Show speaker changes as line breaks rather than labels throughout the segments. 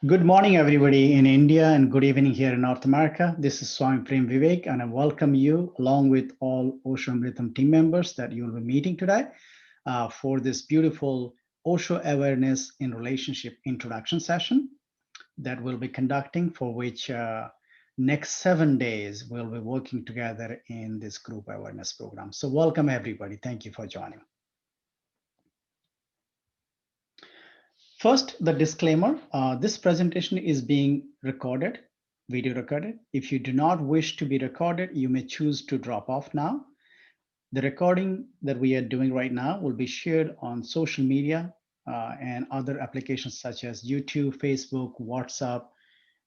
Good morning, everybody in India, and good evening here in North America. This is Swami Prem Vivek, and I welcome you along with all Osho Amritam team members that you will be meeting today for this beautiful Osho Awareness in Relationship introduction session that we'll be conducting, for which next 7 days we'll be working together in this group awareness program. So welcome, everybody. Thank you for joining. First, the disclaimer, this presentation is being recorded, video recorded. If you do not wish to be recorded, you may choose to drop off now. The recording that we are doing right now will be shared on social media and other applications such as YouTube, Facebook, WhatsApp,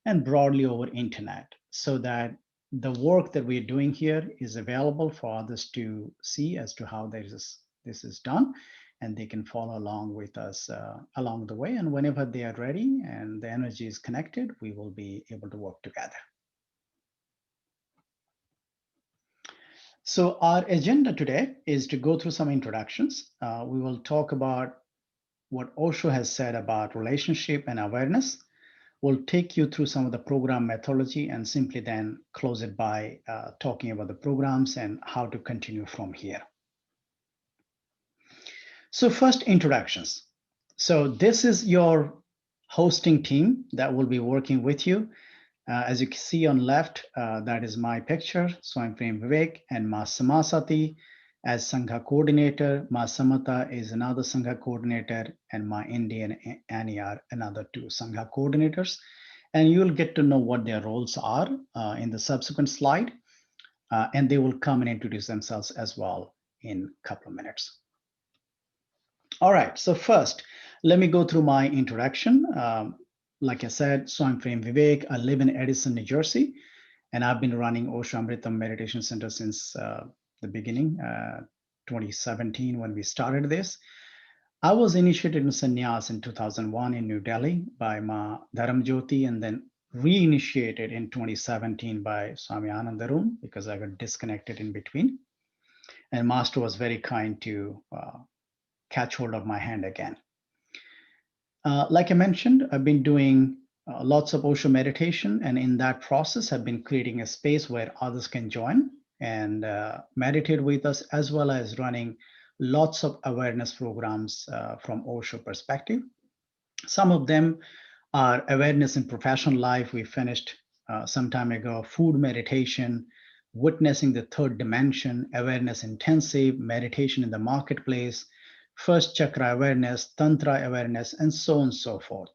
and broadly over internet, so that the work that we're doing here is available for others to see as to how this is done, and they can follow along with us along the way. And whenever they are ready and the energy is connected, we will be able to work together. So our agenda today is to go through some introductions. We will talk about what Osho has said about relationship and awareness. We'll take you through some of the program methodology and simply then close it by talking about the programs and how to continue from here. So first, introductions. So this is your hosting team that will be working with you. As you can see on left, that is my picture, Swami Prem Vivek, and Ma Samasati as Sangha coordinator. Ma Samata is another Sangha coordinator, and Ma Indian Annie are another two Sangha coordinators. And you'll get to know what their roles are in the subsequent slide, and they will come and introduce themselves as well in a couple of minutes. All right, so first, let me go through my introduction. Like I said, so I'm Prem Vivek. I live in Edison, New Jersey, and I've been running Osho Amritam Meditation Center since the beginning, 2017, when we started this. I was initiated in sannyas in 2001 in New Delhi by Ma Dharam Jyoti, and then reinitiated in 2017 by Swami Anandarum because I got disconnected in between. And Master was very kind to catch hold of my hand again. Like I mentioned, I've been doing lots of Osho meditation, and in that process, I've been creating a space where others can join and meditate with us, as well as running lots of awareness programs from Osho perspective. Some of them are awareness in professional life. We finished some time ago, food meditation, witnessing the third dimension, awareness intensive, meditation in the marketplace, first chakra awareness, tantra awareness, and so on and so forth.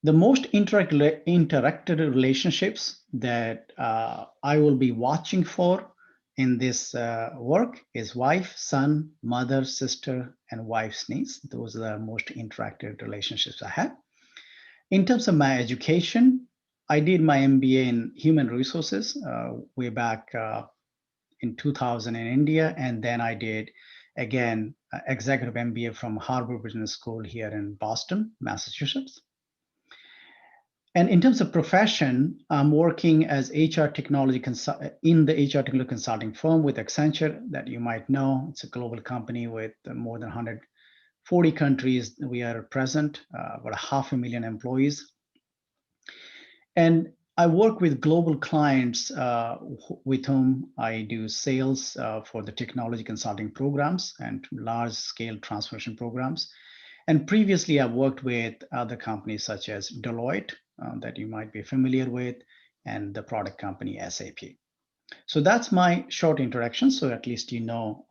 The most interactive relationships that I will be watching for in this work is wife, son, mother, sister, and wife's niece. Those are the most interactive relationships I have. In terms of my education, I did my MBA in human resources way back in 2000 in India, and then I did again, executive MBA from Harvard Business School here in Boston, Massachusetts. And in terms of profession, I'm working as HR technology in the HR technology consulting firm with Accenture that you might know. It's a global company with more than 140 countries. We are present, about 500,000 employees. And I work with global clients with whom I do sales for the technology consulting programs and large scale transformation programs. And previously I worked with other companies such as Deloitte that you might be familiar with, and the product company SAP. So that's my short introduction. So at least you know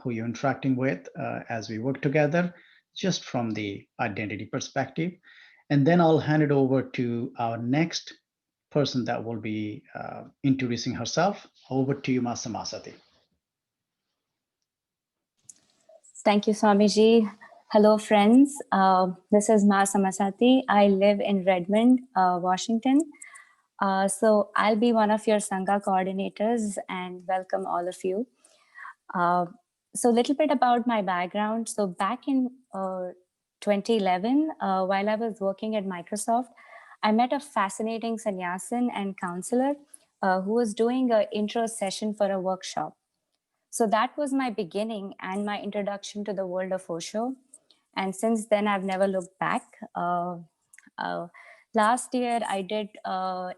who you're interacting with as we work together, just from the identity perspective. And then I'll hand it over to our next person that will be introducing herself. Over to you, Ma Samasati.
Thank you, Swamiji. Hello, friends. This is Ma Samasati. I live in Redmond, Washington. So I'll be one of your Sangha coordinators, and welcome all of you. So a little bit about my background. So back in 2011, while I was working at Microsoft, I met a fascinating sannyasin and counselor who was doing an intro session for a workshop. So that was my beginning and my introduction to the world of Osho. And since then, I've never looked back. Last year, I did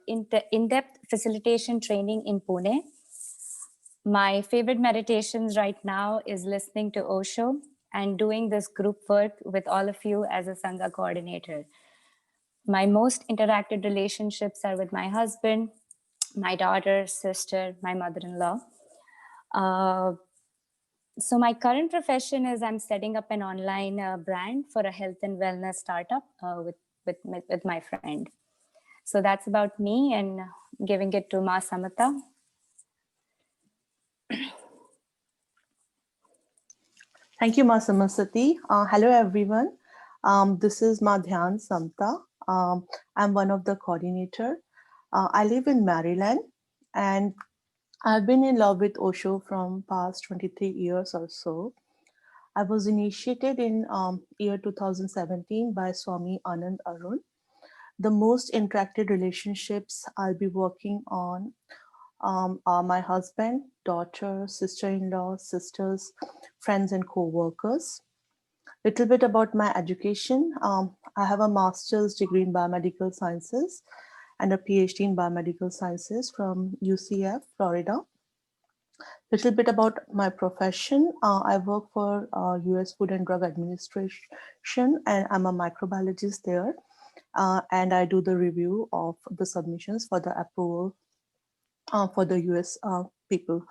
in-depth facilitation training in Pune. My favorite meditations right now is listening to Osho and doing this group work with all of you as a Sangha coordinator. My most interactive relationships are with my husband, my daughter, sister, my mother-in-law. So my current profession is I'm setting up an online brand for a health and wellness startup with my friend. So that's about me, and giving it to Ma Samata.
Thank you, Ma Samasati. Hello, everyone. This is Ma Dhyan Samta. I'm one of the coordinator. I live in Maryland, and I've been in love with Osho from past 23 years or so. I was initiated in year 2017 by Swami Anand Arun. The most interactive relationships I'll be working on are my husband, daughter, sister-in-law, sisters, friends, and co-workers. Little bit about my education. I have a master's degree in biomedical sciences and a PhD in biomedical sciences from UCF, Florida. Little bit about my profession. I work for US Food and Drug Administration, and I'm a microbiologist there. And I do the review of the submissions for the approval for the US people.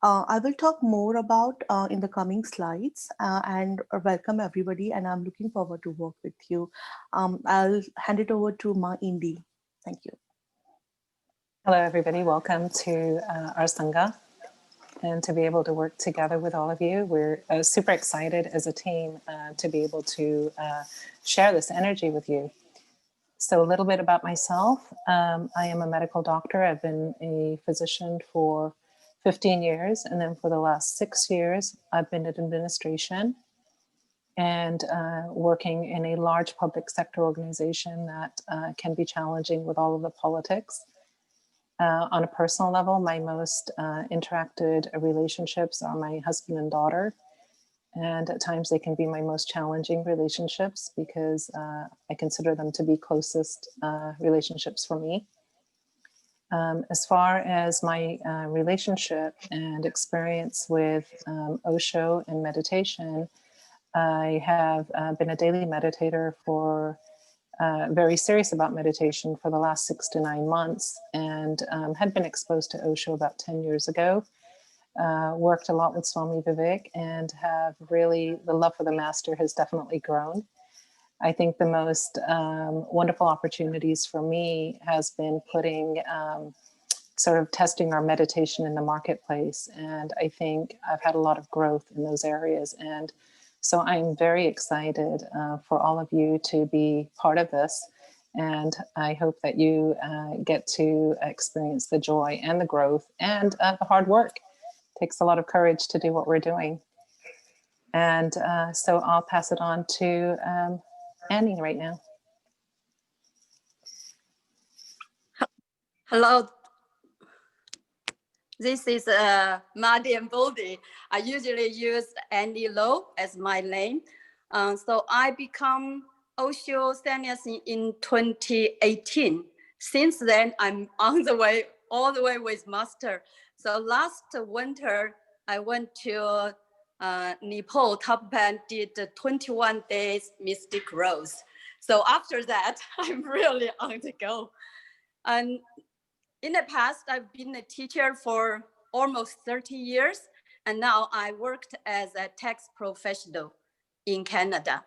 I will talk more about in the coming slides and welcome everybody, and I'm looking forward to work with you. I'll hand it over to Ma Indy. Thank you.
Hello, everybody. Welcome to our Sangha, and to be able to work together with all of you. We're super excited as a team to be able to share this energy with you. So a little bit about myself. I am a medical doctor. I've been a physician for 15 years. And then for the last 6 years, I've been in administration and working in a large public sector organization that can be challenging with all of the politics. On a personal level, my most interacted relationships are my husband and daughter. And at times they can be my most challenging relationships because I consider them to be closest relationships for me. As far as my relationship and experience with Osho and meditation, I have been a daily meditator for very serious about meditation for the last 6 to 9 months, and had been exposed to Osho about 10 years ago. Worked a lot with Swami Vivek, and have really, the love for the master has definitely grown. I think the most wonderful opportunities for me has been putting sort of testing our meditation in the marketplace. And I think I've had a lot of growth in those areas. And so I'm very excited for all of you to be part of this. And I hope that you get to experience the joy and the growth and the hard work. It takes a lot of courage to do what we're doing. And so I'll pass it on to Annie right now.
Hello. This is Madian Bodhi. I usually use Annie Low as my name. So I become Osho sannyasi in 2018. Since then, I'm on the way, all the way with master. So last winter, I went to Nepal, Tapan, did 21 days mystic rose. So after that, I'm really on the go. And in the past, I've been a teacher for almost 30 years. And now I worked as a tax professional in Canada.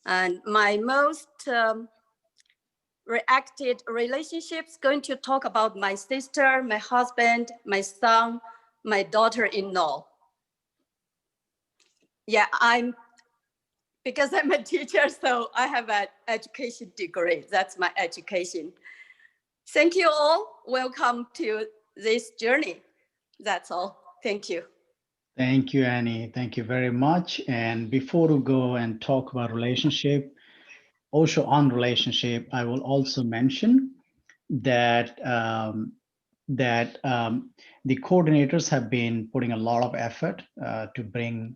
And my most reacted relationships, going to talk about my sister, my husband, my son, my daughter-in-law. Yeah, because I'm a teacher, so I have an education degree. That's my education. Thank you all. Welcome to this journey. That's all. Thank you.
Thank you, Annie. Thank you very much. And before we go and talk about relationship, Osho on relationship, I will also mention that that the coordinators have been putting a lot of effort to bring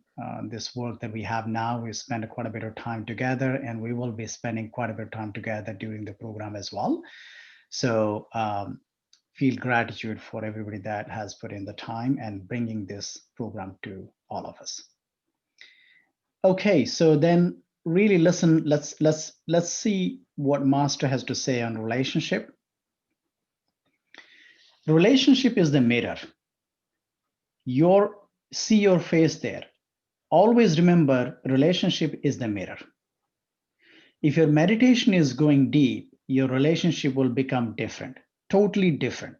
this work that we have now. We spent quite a bit of time together, and we will be spending quite a bit of time together during the program as well. So feel gratitude for everybody that has put in the time and bringing this program to all of us. Okay, so then really listen. Let's see what Master has to say on relationship. Relationship is the mirror. See your face there. Always remember, relationship is the mirror. If your meditation is going deep, your relationship will become different, totally different.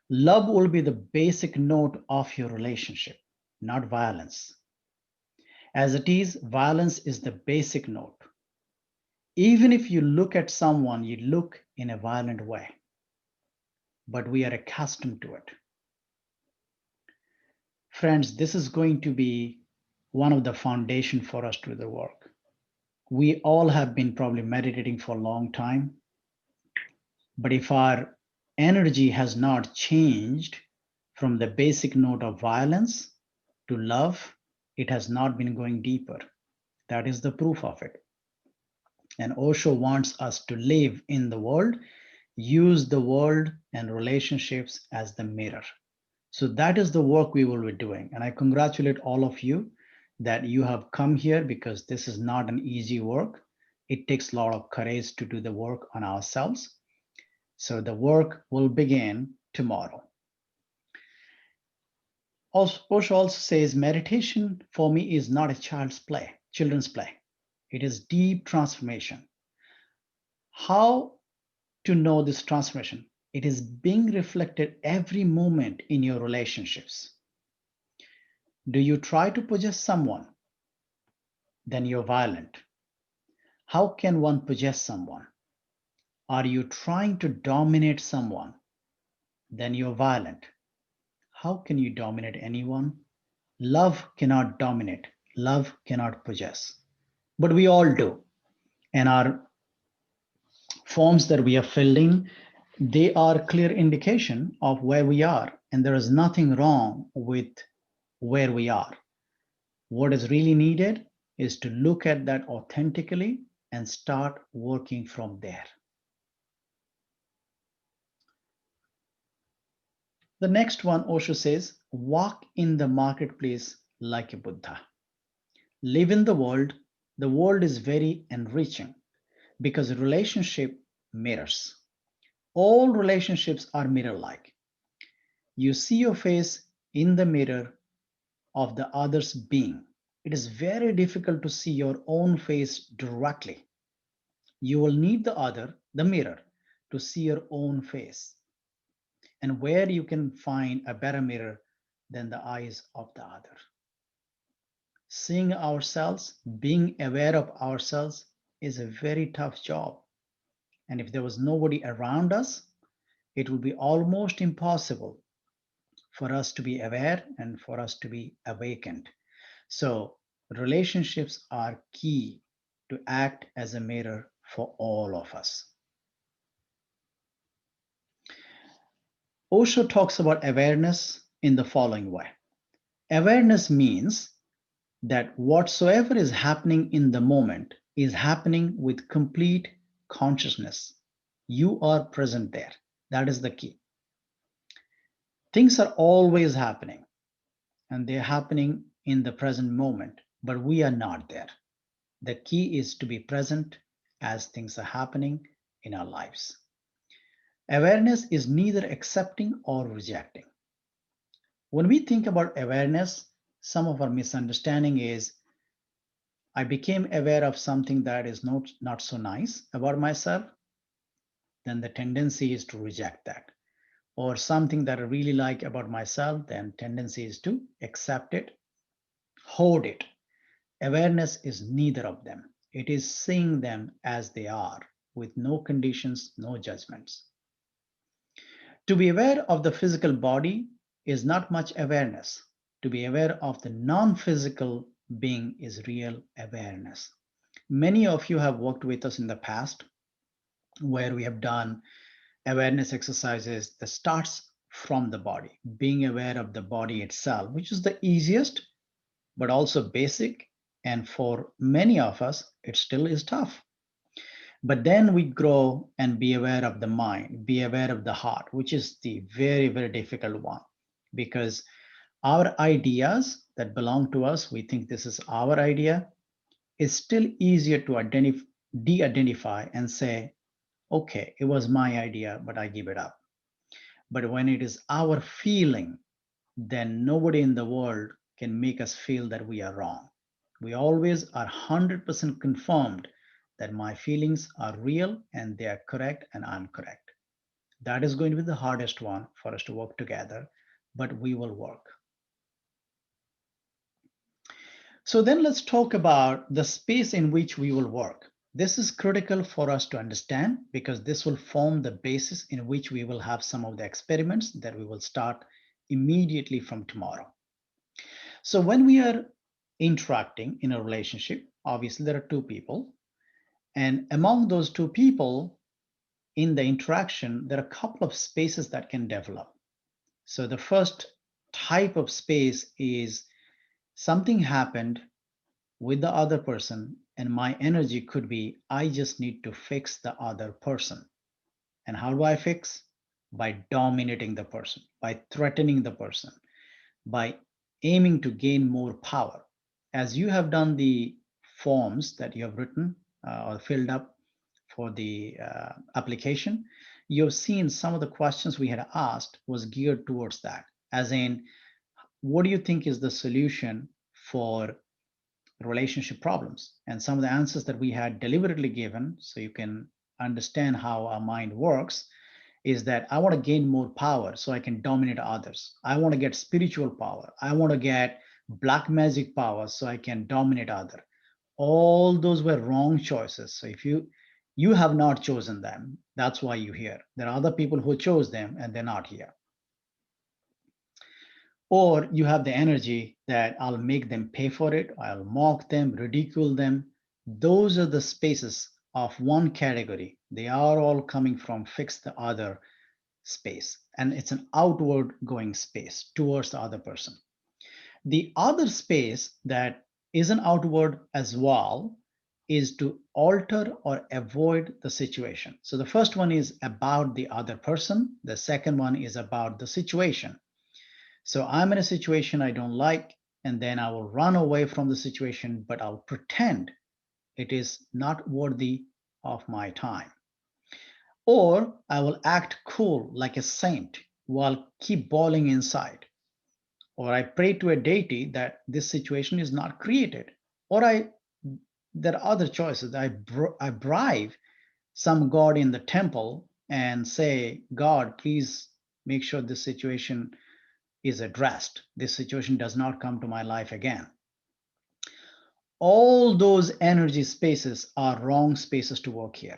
Love will be the basic note of your relationship, not violence. As it is, violence is the basic note. Even if you look at someone, you look in a violent way, but we are accustomed to it. Friends, this is going to be one of the foundation for us to do the work. We all have been probably meditating for a long time, but if our energy has not changed from the basic note of violence to love, it has not been going deeper. That is the proof of it. And Osho wants us to live in the world, use the world and relationships as the mirror. So that is the work we will be doing. And I congratulate all of you that you have come here, because this is not an easy work. It takes a lot of courage to do the work on ourselves. So the work will begin tomorrow. Osho also says meditation for me is not a children's play. It is deep transformation. How to know this transformation? It is being reflected every moment in your relationships. Do you try to possess someone? Then you're violent. How can one possess someone? Are you trying to dominate someone? Then you're violent. How can you dominate anyone? Love cannot dominate. Love cannot possess. But we all do. And our forms that we are filled in, they are clear indication of where we are. And there is nothing wrong with where we are. What is really needed is to look at that authentically and start working from there. The next one, Osho says, walk in the marketplace like a Buddha. Live in the world. The world is very enriching because relationship mirrors. All relationships are mirror-like. You see your face in the mirror of the other's being. It is very difficult to see your own face directly. You will need the mirror, to see your own face. And where you can find a better mirror than the eyes of the other. Seeing ourselves, being aware of ourselves is a very tough job. And if there was nobody around us, it would be almost impossible for us to be aware and for us to be awakened. So relationships are key to act as a mirror for all of us. Osho talks about awareness in the following way. Awareness means that whatsoever is happening in the moment is happening with complete consciousness. You are present there. That is the key. Things are always happening, and they're happening in the present moment, but we are not there. The key is to be present as things are happening in our lives. Awareness is neither accepting or rejecting. When we think about awareness, some of our misunderstanding is, I became aware of something that is not so nice about myself, then the tendency is to reject that. Or something that I really like about myself, then tendency is to accept it, hold it. Awareness is neither of them. It is seeing them as they are, with no conditions, no judgments. To be aware of the physical body is not much awareness. To be aware of the non-physical being is real awareness. Many of you have worked with us in the past where we have done awareness exercises that starts from the body, being aware of the body itself, which is the easiest, but also basic. And for many of us, it still is tough. But then we grow and be aware of the mind, be aware of the heart, which is the very, very difficult one, because our ideas that belong to us, we think this is our idea, is still easier to de-identify and say, okay, it was my idea, but I give it up. But when it is our feeling, then nobody in the world can make us feel that we are wrong. We always are 100% confirmed that my feelings are real and they are correct and I'm correct. That is going to be the hardest one for us to work together, but we will work. So then let's talk about the space in which we will work. This is critical for us to understand because this will form the basis in which we will have some of the experiments that we will start immediately from tomorrow. So when we are interacting in a relationship, obviously there are two people. And among those two people in the interaction, there are a couple of spaces that can develop. So the first type of space is something happened with the other person, and my energy could be, I just need to fix the other person. And how do I fix? By dominating the person, by threatening the person, by aiming to gain more power. As you have done the forms that you have written or filled up for the application, you've seen some of the questions we had asked was geared towards that. As in, what do you think is the solution for relationship problems? And some of the answers that we had deliberately given, so you can understand how our mind works, is that I want to gain more power so I can dominate others. I want to get spiritual power. I want to get black magic power so I can dominate others. All those were wrong choices. So if you have not chosen them, that's why you're here. There are other people who chose them and they're not here. Or you have the energy that I'll make them pay for it, I'll mock them, ridicule them. Those are the spaces of one category. They are all coming from fix the other space. And it's an outward going space towards the other person. The other space that is an outward as well is to alter or avoid the situation. So the first one is about the other person. The second one is about the situation. So I'm in a situation I don't like, and then I will run away from the situation, but I'll pretend it is not worthy of my time. Or I will act cool like a saint while keep boiling inside. Or I pray to a deity that this situation is not created. Or there are other choices. I bribe some god in the temple and say, God, please make sure this situation is addressed. This situation does not come to my life again. All those energy spaces are wrong spaces to work here.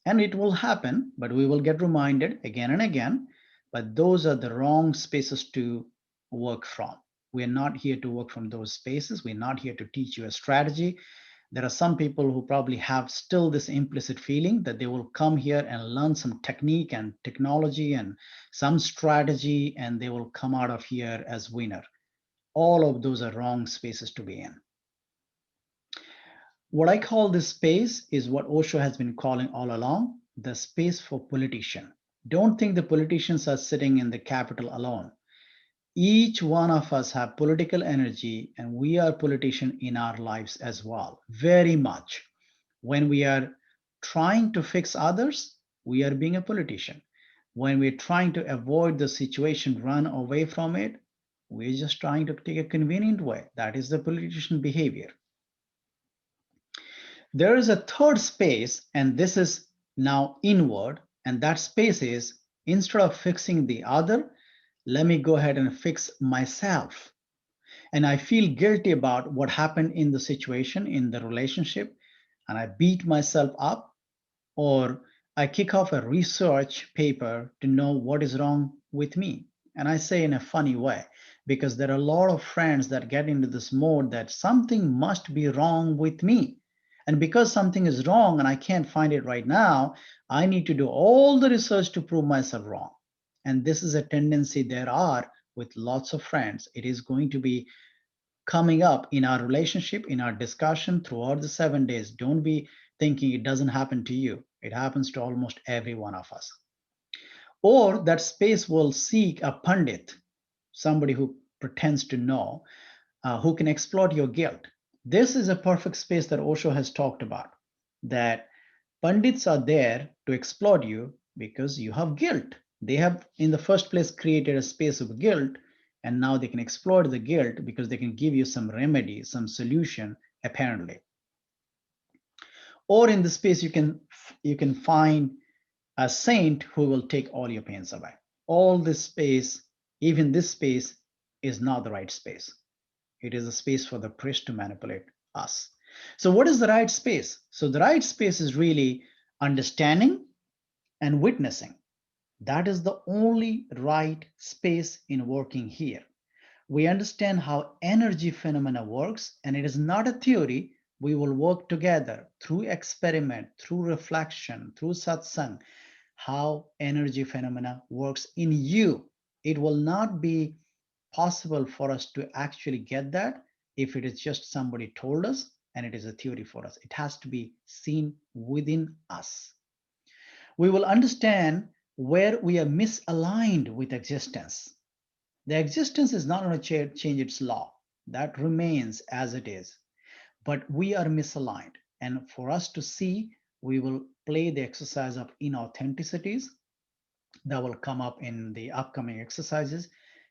And it will happen, but we will get reminded again and again. But those are the wrong spaces to work from. We're not here to work from those spaces. We're not here to teach you a strategy. There are some people who probably have still this implicit feeling that they will come here and learn some technique and technology and some strategy, and they will come out of here as winner. All of those are wrong spaces to be in. What I call this space is what Osho has been calling all along, the space for politician. Don't think the politicians are sitting in the Capitol alone. Each one of us have political energy, and we are politician in our lives as well, very much. When we are trying to fix others, we are being a politician. When we're trying to avoid the situation, run away from it, we're just trying to take a convenient way. That is the politician behavior. There is a third space, and this is now inward, and that space is, instead of fixing the other, let me go ahead and fix myself. And I feel guilty about what happened in the situation, in the relationship, and I beat myself up, or I kick off a research paper to know what is wrong with me. And I say in a funny way, because there are a lot of friends that get into this mode that something must be wrong with me. And because something is wrong and I can't find it right now, I need to do all the research to prove myself wrong. And this is a tendency there are with lots of friends. It is going to be coming up in our relationship, in our discussion throughout the 7 days. Don't be thinking it doesn't happen to you. It happens to almost every one of us. Or that space will seek a pundit, somebody who pretends to know, who can exploit your guilt. This is a perfect space that Osho has talked about, that pundits are there to exploit you because you have guilt. They have, in the first place, created a space of guilt, and now they can exploit the guilt because they can give you some remedy, some solution, apparently. Or in the space, you can find a saint who will take all your pains away. All this space, even this space, is not the right space. It is a space for the priest to manipulate us. So, what is the right space? So, the right space is really understanding and witnessing. That is the only right space in working here. We understand how energy phenomena works, and it is not a theory. We will work together through experiment, through reflection, through satsang, how energy phenomena works in you. It will not be possible for us to actually get that if it is just somebody told us and it is a theory for us. It has to be seen within us. We will understand where we are misaligned with existence. The existence is not going to change its law. That remains as it is. But we are misaligned. And for us to see, we will play the exercise of inauthenticities that will come up in the upcoming exercises.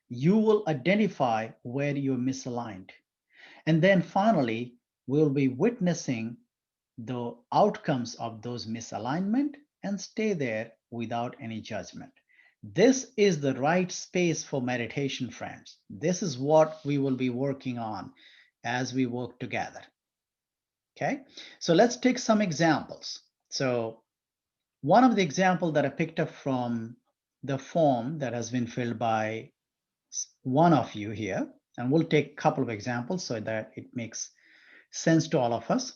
You will identify where you're misaligned. And then finally, we'll be witnessing the outcomes of those misalignment and stay there without any judgment. This is the right space for meditation, friends. This is what we will be working on as we work together. Okay, so let's take some examples. So one of the examples that I picked up from the form that has been filled by one of you here, and we'll take a couple of examples so that it makes sense to all of us.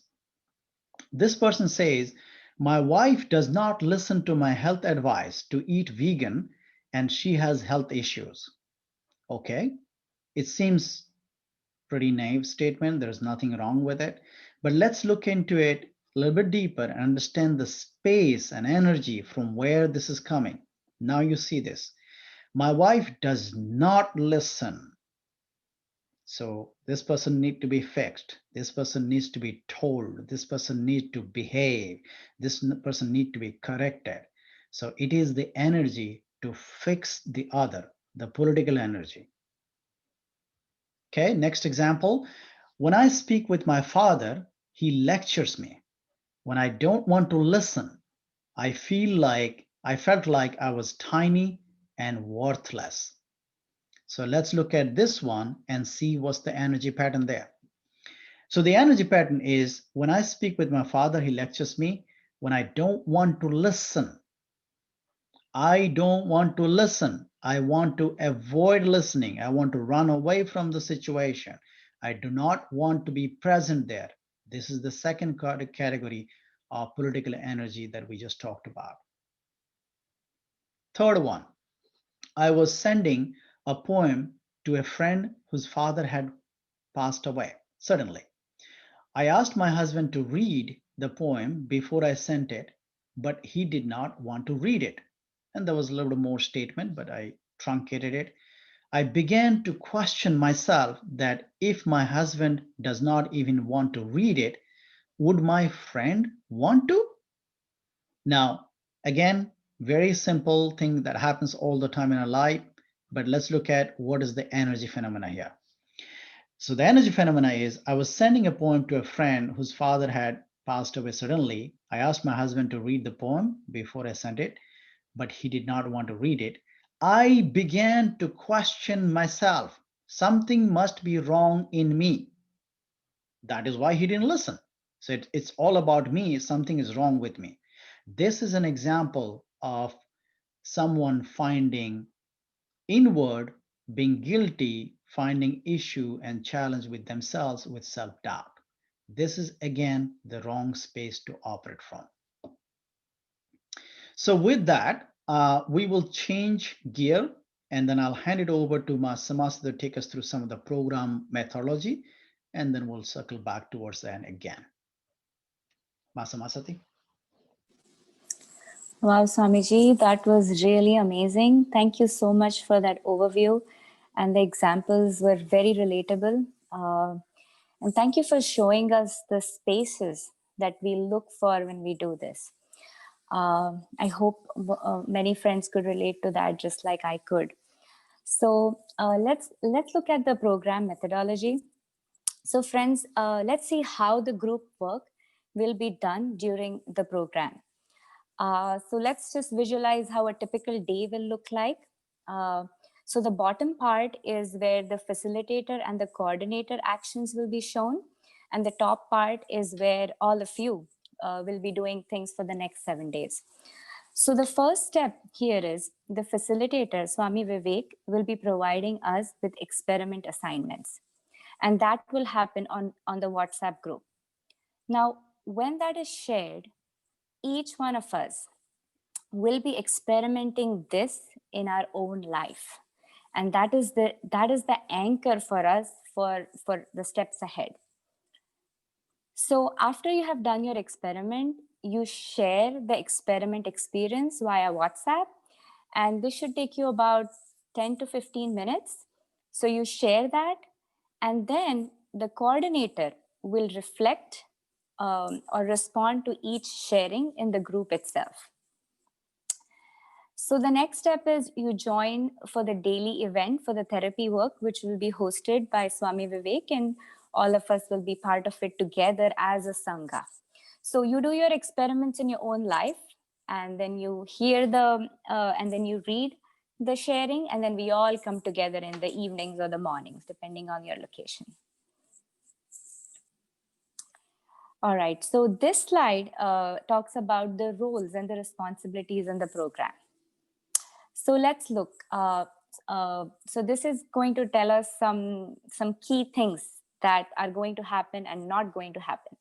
This person says, my wife does not listen to my health advice to eat vegan, and she has health issues. Okay, it seems pretty naive statement. There's nothing wrong with it. But let's look into it a little bit deeper and understand the space and energy from where this is coming. Now you see this. My wife does not listen. So this person needs to be fixed. This person needs to be told. This person needs to behave. This person needs to be corrected. So it is the energy to fix the other, the political energy. Okay, next example. When I speak with my father, he lectures me. When I don't want to listen, I felt like I was tiny and worthless. So let's look at this one and see what's the energy pattern there. So the energy pattern is when I speak with my father, he lectures me. When I don't want to listen, I don't want to listen. I want to avoid listening. I want to run away from the situation. I do not want to be present there. This is the second category of political energy that we just talked about. Third one, I was sending a poem to a friend whose father had passed away suddenly. I asked my husband to read the poem before I sent it, but he did not want to read it. And there was a little more statement, but I truncated it. I began to question myself that if my husband does not even want to read it, would my friend want to? Now, again, very simple thing that happens all the time in our life, but let's look at what is the energy phenomena here. So the energy phenomena is I was sending a poem to a friend whose father had passed away suddenly. I asked my husband to read the poem before I sent it, but he did not want to read it. I began to question myself. Something must be wrong in me. That is why he didn't listen. So it's all about me. Something is wrong with me. This is an example of someone finding inward, being guilty, finding issue and challenge with themselves with self-doubt. This is again the wrong space to operate from. So with that, we will change gear, and then I'll hand it over to Masamas to take us through some of the program methodology, and then we'll circle back towards the end again. Masamasati.
Wow, Swamiji, that was really amazing. Thank you so much for that overview. And the examples were very relatable. And thank you for showing us the spaces that we look for when we do this. I hope many friends could relate to that just like I could. So let's look at the program methodology. So friends, let's see how the group work will be done during the program. So let's just visualize how a typical day will look like. So the bottom part is where the facilitator and the coordinator actions will be shown. And the top part is where all of you will be doing things for the next 7 days. So the first step here is the facilitator, Swami Vivek, will be providing us with experiment assignments. And that will happen on the WhatsApp group. Now, when that is shared, each one of us will be experimenting this in our own life. And that is the anchor for us for the steps ahead. So after you have done your experiment, you share the experiment experience via WhatsApp, and this should take you about 10 to 15 minutes. So you share that, and then the coordinator will reflect or respond to each sharing in the group itself. So the next step is you join for the daily event for the therapy work, which will be hosted by Swami Vivek, and all of us will be part of it together as a Sangha. So you do your experiments in your own life, and then you hear and then you read the sharing, and then we all come together in the evenings or the mornings, depending on your location. All right, so this slide talks about the roles and the responsibilities in the program. So let's look. So this is going to tell us some key things that are going to happen and not going to happen.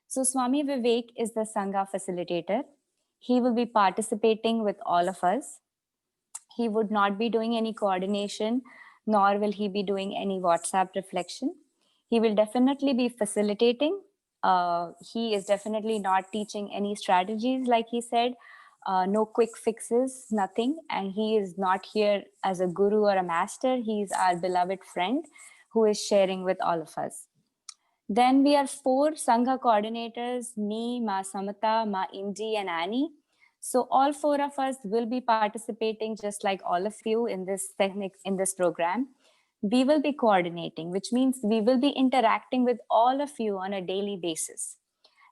So Swami Vivek is the Sangha facilitator. He will be participating with all of us. He would not be doing any coordination, nor will he be doing any WhatsApp reflection. He will definitely be facilitating. He is definitely not teaching any strategies, like he said. No quick fixes, nothing. And he is not here as a guru or a master. He's our beloved friend who is sharing with all of us. Then we are 4 Sangha coordinators, me, Ma Samata, Ma Indi, and Annie. So all 4 of us will be participating just like all of you in this program. We will be coordinating, which means we will be interacting with all of you on a daily basis,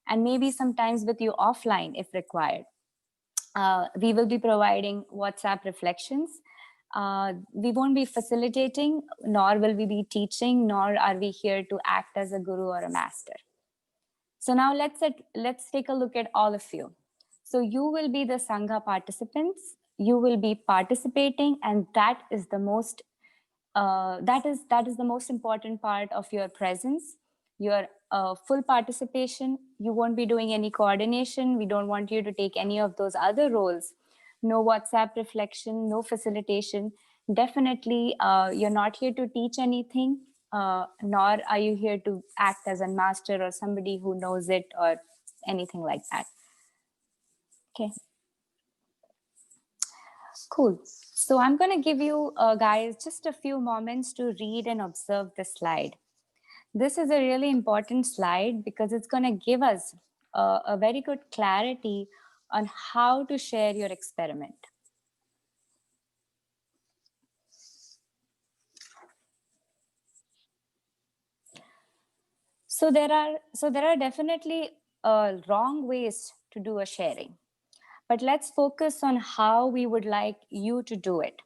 and maybe sometimes with you offline if required. We will be providing WhatsApp reflections. We won't be facilitating, nor will we be teaching, nor are we here to act as a guru or a master. So now let's take a look at all of you. So you will be the Sangha participants. You will be participating, and that is the most important part of your presence. Your full participation. You won't be doing any coordination. We don't want you to take any of those other roles. No WhatsApp reflection, no facilitation. Definitely, you're not here to teach anything, nor are you here to act as a master or somebody who knows it or anything like that. Okay. Cool. So I'm going to give you guys just a few moments to read and observe the slide. This is a really important slide because it's going to give us a very good clarity on how to share your experiment. So there are definitely wrong ways to do a sharing, but let's focus on how we would like you to do it.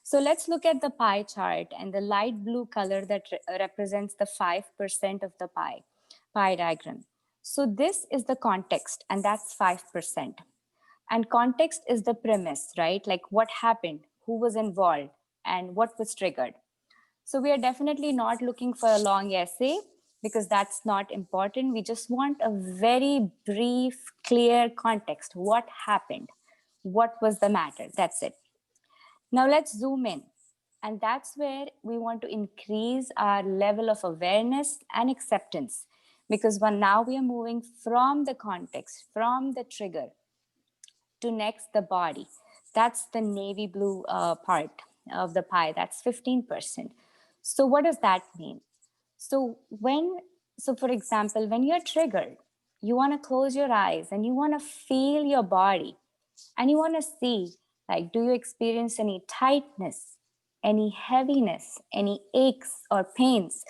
So let's look at the pie chart and the light blue color that represents the 5% of the pie diagram. So this is the context, and that's 5%. And context is the premise, right? Like what happened, who was involved, and what was triggered. So we are definitely not looking for a long essay because that's not important. We just want a very brief, clear context. What happened? what was the matter. That's it. Now let's zoom in. And that's where we want to increase our level of awareness and acceptance, because now we are moving from the context, from the trigger, to next the body. That's the navy blue part of the pie. That's 15%. So what does that mean? So for example, when you're triggered, you want to close your eyes and you want to feel your body, and you want to see, like, do you experience any tightness, any heaviness, any aches or pains?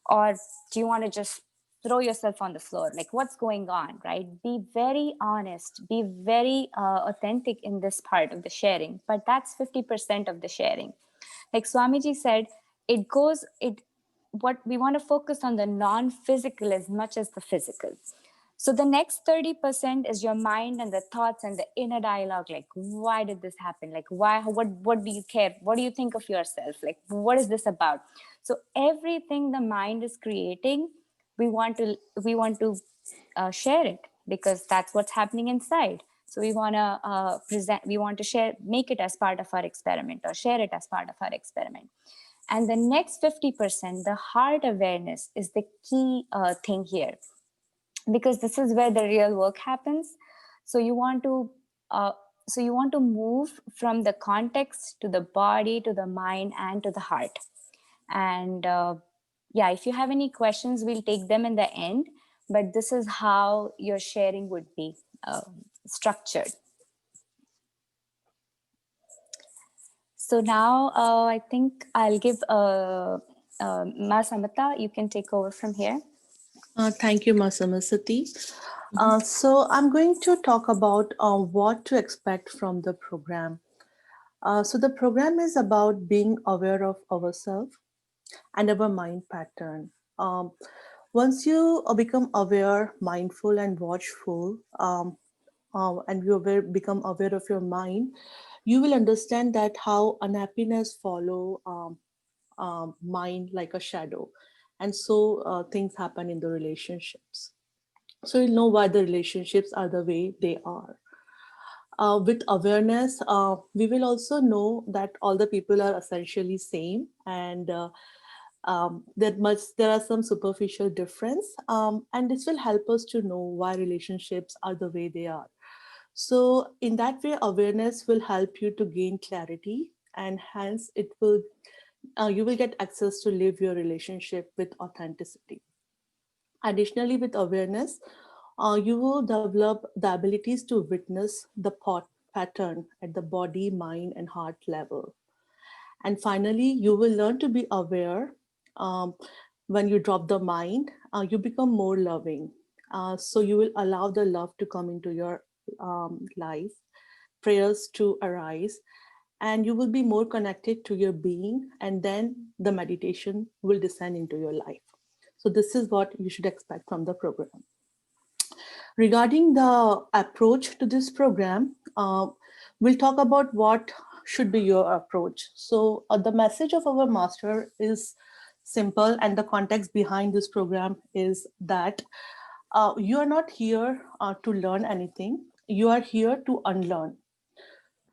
Or do you want to just throw yourself on the floor? Like, what's going on, right? Be very honest, be very authentic in this part of the sharing. But that's 50% of the sharing. Like Swamiji said, what we want to focus on the non-physical as much as the physical. So the next 30% is your mind and the thoughts and the inner dialogue. Like, why did this happen? Like, why, what do you care? What do you think of yourself? Like, what is this about? So everything the mind is creating, we want to share it, because that's what's happening inside. So we want to share, make it as part of our experiment, or share it as part of our experiment. And the next 50%, the heart awareness, is the key thing here, because this is where the real work happens. So you want to move from the context to the body, to the mind, and to the heart. And yeah, if you have any questions, we'll take them in the end. But this is how your sharing would be structured. So now I think I'll give Ma Samata, you can take over from here.
Thank you, Ma Samasati. So I'm going to talk about what to expect from the program. So the program is about being aware of ourselves and our mind pattern. Once you become aware, mindful, and watchful, and you become aware of your mind, you will understand that how unhappiness follow mind like a shadow, and so things happen in the relationships. So you'll know why the relationships are the way they are. With awareness, we will also know that all the people are essentially same, and there are some superficial difference, and this will help us to know why relationships are the way they are. So in that way, awareness will help you to gain clarity, and hence you will get access to live your relationship with authenticity. Additionally, with awareness, you will develop the abilities to witness the pattern at the body, mind, and heart level. And finally, you will learn to be aware. When you drop the mind, you become more loving. So you will allow the love to come into your life, prayers to arise, and you will be more connected to your being, and then the meditation will descend into your life. So this is what you should expect from the program. Regarding the approach to this program, we'll talk about what should be your approach. So the message of our master is simple, and the context behind this program is that you are not here to learn anything. You are here to unlearn.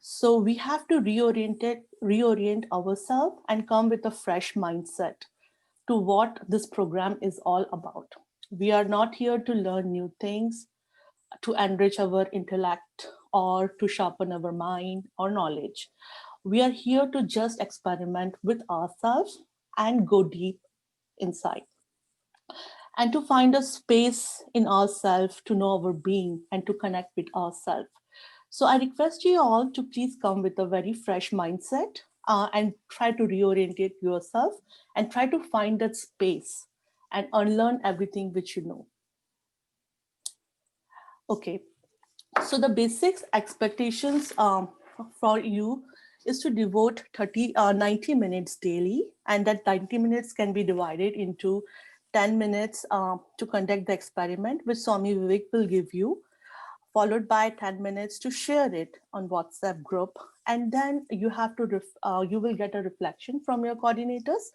So we have to reorient ourselves and come with a fresh mindset to what this program is all about. We are not here to learn new things, to enrich our intellect, or to sharpen our mind or knowledge. We are here to just experiment with ourselves and go deep inside, and to find a space in ourselves to know our being and to connect with ourselves. So I request you all to please come with a very fresh mindset and try to reorientate yourself and try to find that space and unlearn everything which you know. Okay, so the basics expectations for you is to devote 90 minutes daily, and that 90 minutes can be divided into 10 minutes to conduct the experiment, which Swami Vivek will give you, followed by 10 minutes to share it on WhatsApp group. And then you have to, you will get a reflection from your coordinators.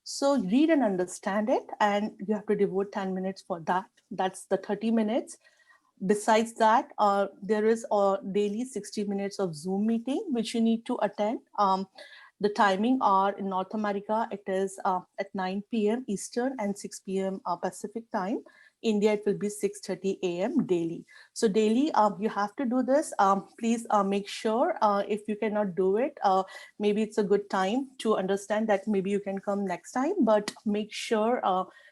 So read and understand it, and you have to devote 10 minutes for that. That's the 30 minutes. Besides that, there is a daily 60 minutes of Zoom meeting, which you need to attend. The timing are in North America, it is at 9 p.m. Eastern and 6 p.m. Pacific time. India, it will be 6:30 a.m. daily. So daily, you have to do this. Please make sure if you cannot do it, maybe it's a good time to understand that maybe you can come next time, but make sure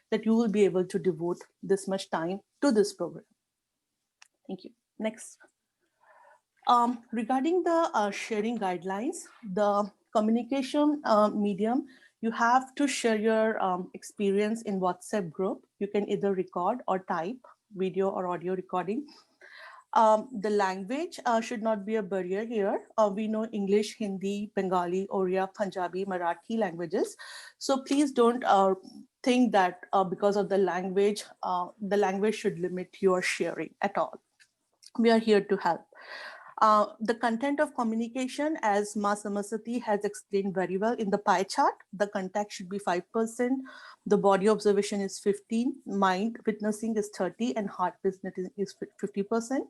that you will be able to devote this much time to this program. Thank you. Next. Regarding the sharing guidelines, the communication medium, you have to share your experience in WhatsApp group. You can either record or type video or audio recording. The language should not be a barrier here. We know English, Hindi, Bengali, Oriya, Punjabi, Marathi languages. So please don't think that because of the language should limit your sharing at all. We are here to help. The content of communication, as Ma Samasati has explained very well in the pie chart, the contact should be 5%, the body observation is 15%, mind witnessing is 30%, and heart witnessing is 50%.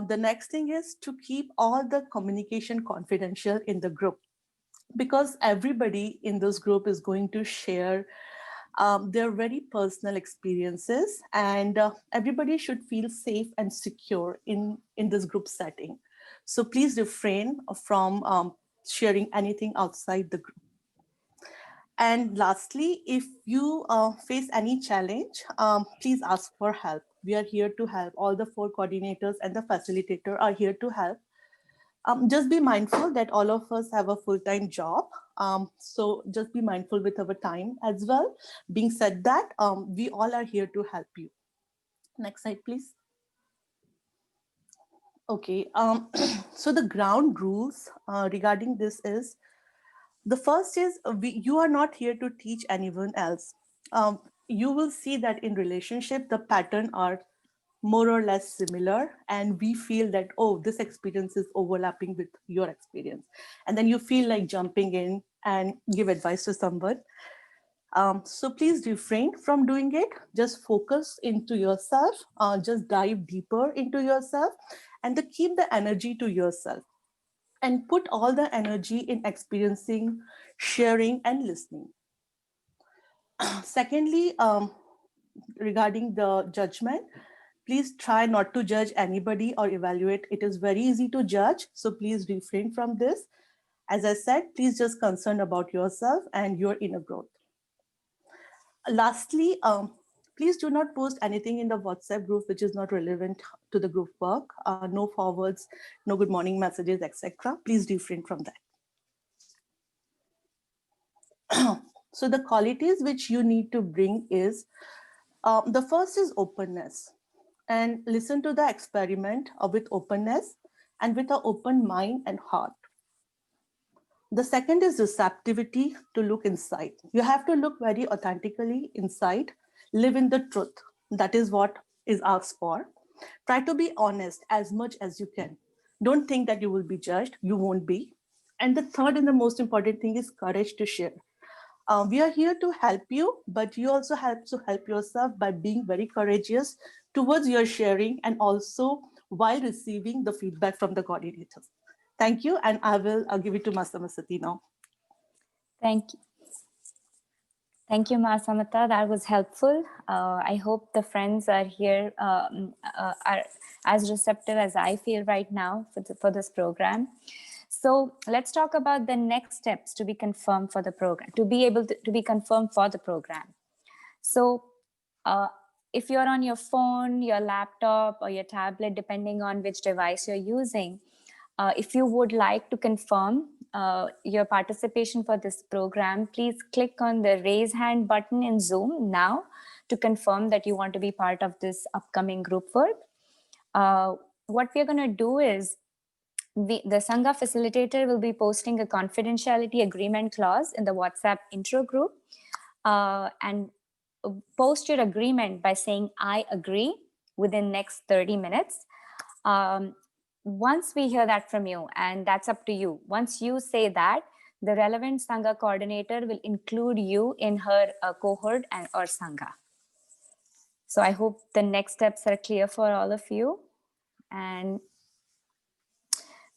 The next thing is to keep all the communication confidential in the group, because everybody in this group is going to share their very personal experiences, and everybody should feel safe and secure in this group setting. So please refrain from sharing anything outside the group. And lastly, if you face any challenge, please ask for help. We are here to help. All the 4 coordinators and the facilitator are here to help. Just be mindful that all of us have a full-time job. So just be mindful with our time as well. Being said that, we all are here to help you. Next slide, please. Okay, so the ground rules regarding this is, the first is you are not here to teach anyone else. You will see that in relationship, the pattern are more or less similar, and we feel that, oh, this experience is overlapping with your experience, and then you feel like jumping in and give advice to someone. So please refrain from doing it. Just focus into yourself, just dive deeper into yourself, and keep the energy to yourself, and put all the energy in experiencing, sharing, and listening. Secondly, regarding the judgment, please try not to judge anybody or evaluate. It is very easy to judge, so please refrain from this. As I said, please just concern about yourself and your inner growth. Lastly, please do not post anything in the WhatsApp group which is not relevant to the group work. No forwards, no good morning messages, etc. Please refrain from that. So the qualities which you need to bring is, the first is openness, and listen to the experiment with openness and with an open mind and heart. The second is receptivity, to look inside. You have to look very authentically inside, live in the truth. That is what is asked for. Try to be honest as much as you can. Don't think that you will be judged. You won't be. And the third and the most important thing is courage to share. We are here to help you, but you also have to help yourself by being very courageous towards your sharing, and also while receiving the feedback from the coordinators. Thank you, and I'll give it to Masamasati now.
Thank you. Thank you, Ma Samata. That was helpful. I hope the friends are here, are as receptive as I feel right now for this program. So let's talk about the next steps to be confirmed for the program, to be able to be confirmed for the program. So if you're on your phone, your laptop, or your tablet, depending on which device you're using, if you would like to confirm your participation for this program, please click on the raise hand button in Zoom now to confirm that you want to be part of this upcoming group work. What we're going to do is, the Sangha facilitator will be posting a confidentiality agreement clause in the WhatsApp intro group, and post your agreement by saying, I agree, within next 30 minutes. Once we hear that from you, and that's up to you, once you say that, the relevant Sangha coordinator will include you in her cohort or Sangha. So I hope the next steps are clear for all of you. And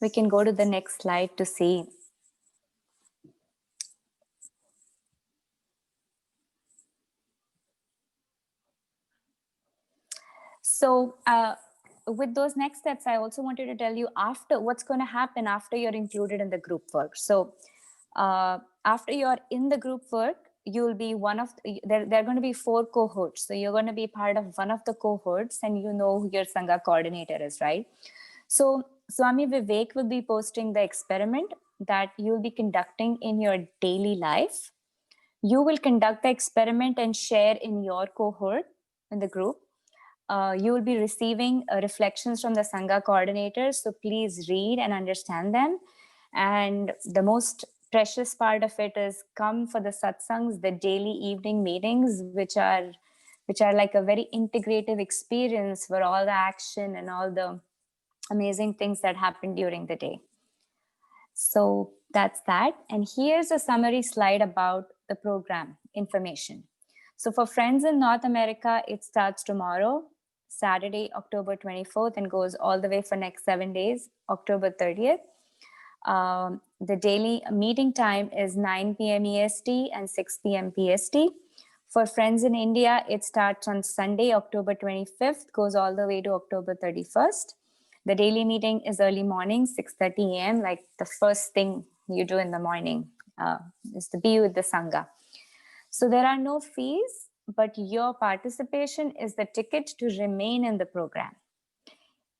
we can go to the next slide to see. So with those next steps, I also wanted to tell you after what's going to happen after you're included in the group work. So after you're in the group work, you'll be one of, there are going to be 4 cohorts. So you're going to be part of one of the cohorts, and you know who your Sangha coordinator is, right? So Swami Vivek will be posting the experiment that you'll be conducting in your daily life. You will conduct the experiment and share in your cohort in the group. You will be receiving reflections from the Sangha coordinators. So please read and understand them. And the most precious part of it is come for the satsangs, the daily evening meetings, which are like a very integrative experience for all the action and all the amazing things that happen during the day. So that's that. And here's a summary slide about the program information. So for friends in North America, it starts tomorrow, Saturday, October 24th, and goes all the way for next 7 days, October 30th. The daily meeting time is 9 p.m. EST and 6 p.m. PST. For friends in India, it starts on Sunday, October 25th, goes all the way to October 31st. The daily meeting is early morning, 6:30 a.m., like the first thing you do in the morning is to be with the Sangha. So there are no fees, but your participation is the ticket to remain in the program.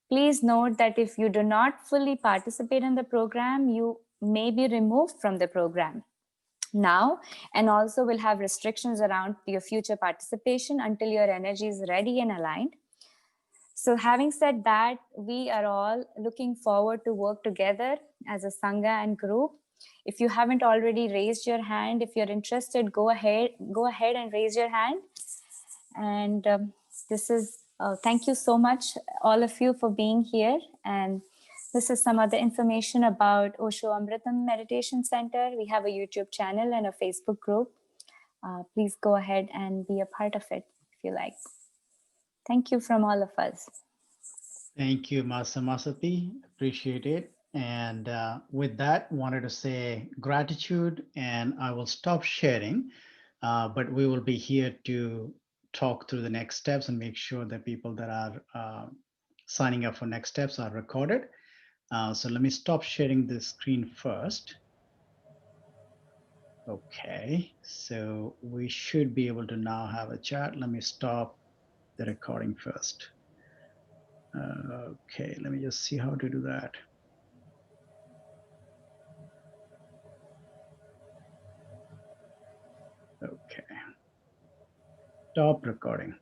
Please note that if you do not fully participate in the program, you may be removed from the program now, and also will have restrictions around your future participation until your energy is ready and aligned. So having said that, we are all looking forward to work together as a Sangha and group. If you haven't already raised your hand, if you're interested, go ahead and raise your hand. And this is, thank you so much, all of you, for being here. And this is some other information about Osho Amritam Meditation Center. We have a YouTube channel and a Facebook group. Please go ahead and be a part of it if you like. Thank you from all of us.
Thank you, Masa Masati. Appreciate it. And with that, wanted to say gratitude, and I will stop sharing, but we will be here to talk through the next steps and make sure that people that are signing up for next steps are recorded. So let me stop sharing the screen first. Okay, so we should be able to now have a chat. Let me stop the recording first. Okay, let me just see how to do that. Okay, stop recording.